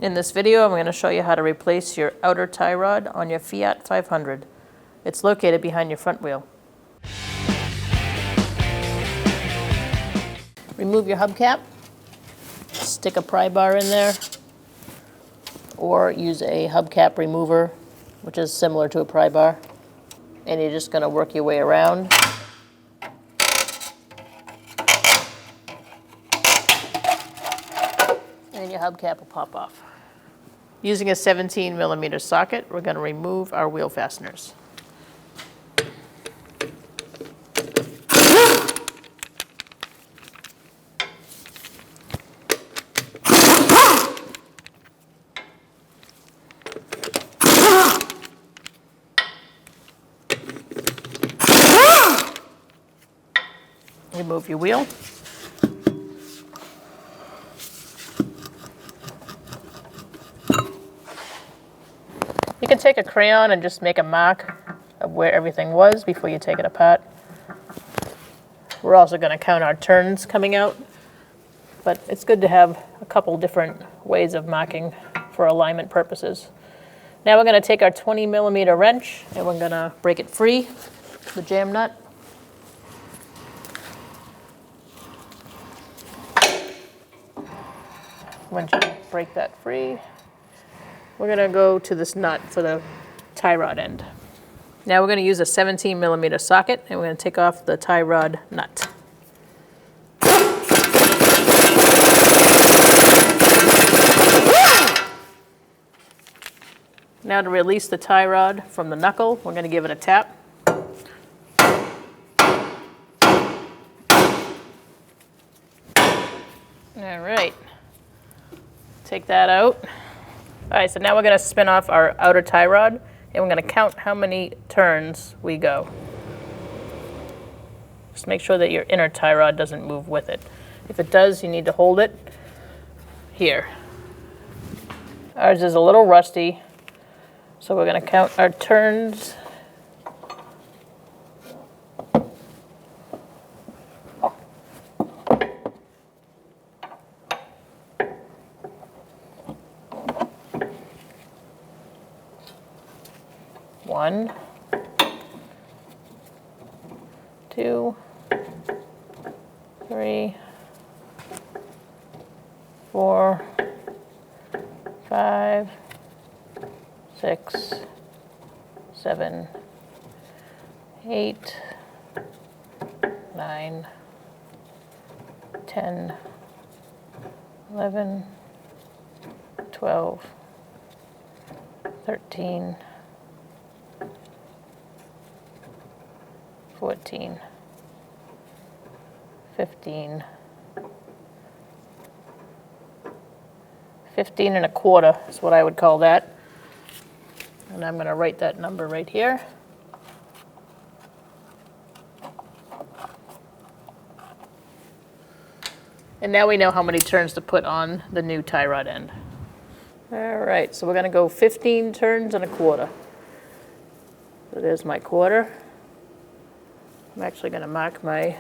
In this video, I'm going to show you how to replace your outer tie rod on your Fiat 500. It's located behind your front wheel. Remove your hubcap, stick a pry bar in there, or use a hubcap remover, which is similar to a pry bar. And you're just going to work your way around. And your hubcap will pop off. Using a 17mm socket, we're going to remove our wheel fasteners. Remove your wheel. You can take a crayon and just make a mark of where everything was before you take it apart. We're also going to count our turns coming out, but it's good to have a couple different ways of marking for alignment purposes. Now we're going to take our 20mm wrench and we're going to break it free, the jam nut. Once you break that free, we're going to go to this nut for the tie rod end. Now we're going to use a 17mm socket and we're going to take off the tie rod nut. Now to release the tie rod from the knuckle, we're going to give it a tap. All right. Take that out. All right, so now we're going to spin off our outer tie rod, and we're going to count how many turns we go. Just make sure that your inner tie rod doesn't move with it. If it does, you need to hold it here. Ours is a little rusty, so we're going to count our turns. One, two, three, 4, 5, 6, 7, 8, 9, 10, 11, 12, 13, 14, 15, 15 and a quarter is what I would call that. And I'm going to write that number right here. And now we know how many turns to put on the new tie rod end. All right, so we're going to go 15 turns and a quarter. So there's my quarter. I'm actually going to mark my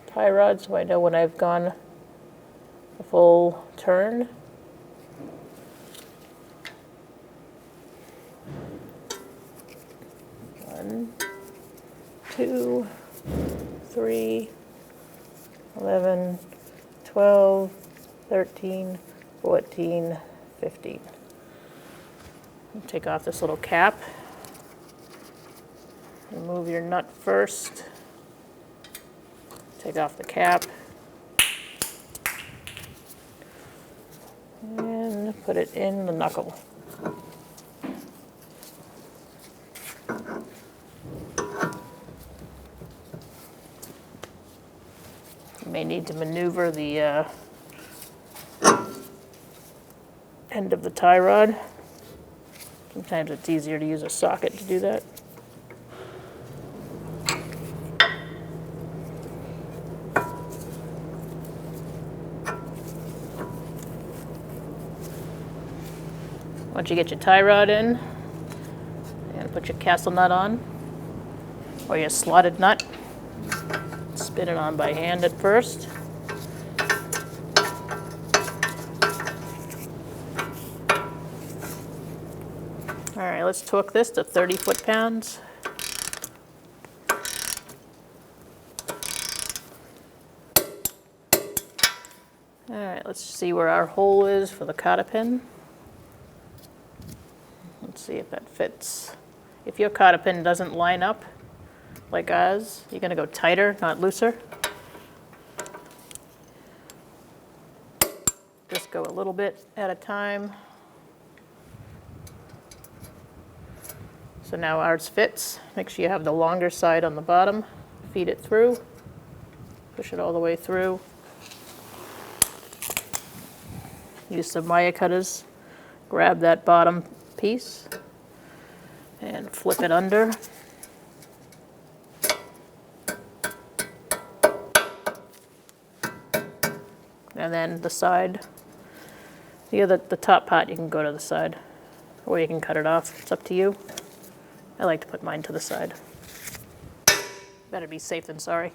tie rod so I know when I've gone a full turn. One, 2, 3, 11, 12, 13, 14, 15. Take off this little cap. Remove your nut first. Take off the cap. And put it in the knuckle. You may need to maneuver the end of the tie rod. Sometimes it's easier to use a socket to do that. Once you get your tie rod in, you're going to put your castle nut on, or your slotted nut. Spin it on by hand at first. All right, let's torque this to 30 foot-pounds. All right, let's see where our hole is for the cotter pin. Let's see if that fits. If your cotter pin doesn't line up like ours, you're going to go tighter, not looser. Just go a little bit at a time. So now ours fits. Make sure you have the longer side on the bottom. Feed it through. Push it all the way through. Use some wire cutters. Grab that bottom piece and flip it under. And then the side. The top part, you can go to the side, or you can cut it off. It's up to you. I like to put mine to the side. Better be safe than sorry.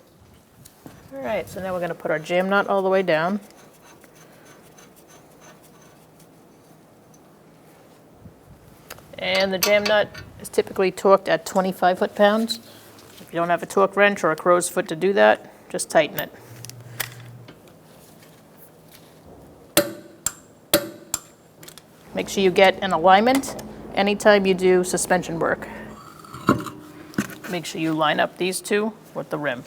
All right, so now we're going to put our jam nut all the way down. And the jam nut is typically torqued at 25 foot-pounds. If you don't have a torque wrench or a crow's foot to do that, just tighten it. Make sure you get an alignment anytime you do suspension work. Make sure you line up these two with the rim.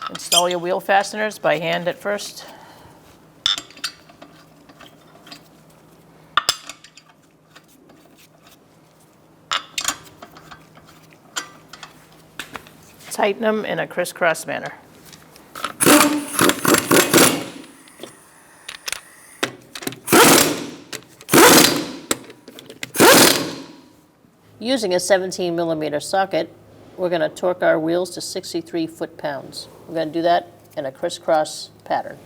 Install your wheel fasteners by hand at first. Tighten them in a crisscross manner. Using a 17mm socket, we're going to torque our wheels to 63 foot-pounds. We're going to do that in a crisscross pattern.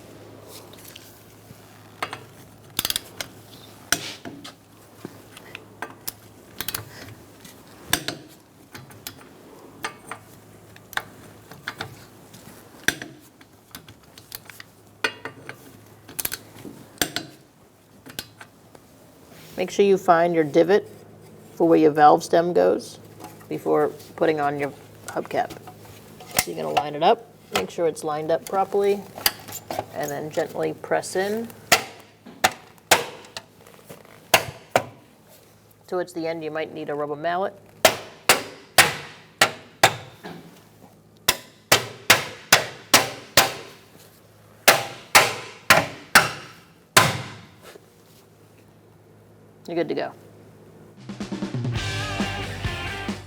Make sure you find your divot for where your valve stem goes before putting on your hubcap. So you're going to line it up, make sure it's lined up properly, and then gently press in. Towards the end, you might need a rubber mallet. You're good to go.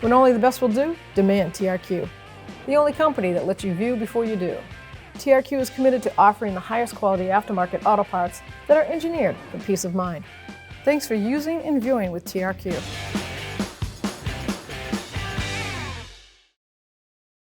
When only the best will do, demand TRQ. The only company that lets you view before you do. TRQ is committed to offering the highest quality aftermarket auto parts that are engineered for peace of mind. Thanks for using and viewing with TRQ.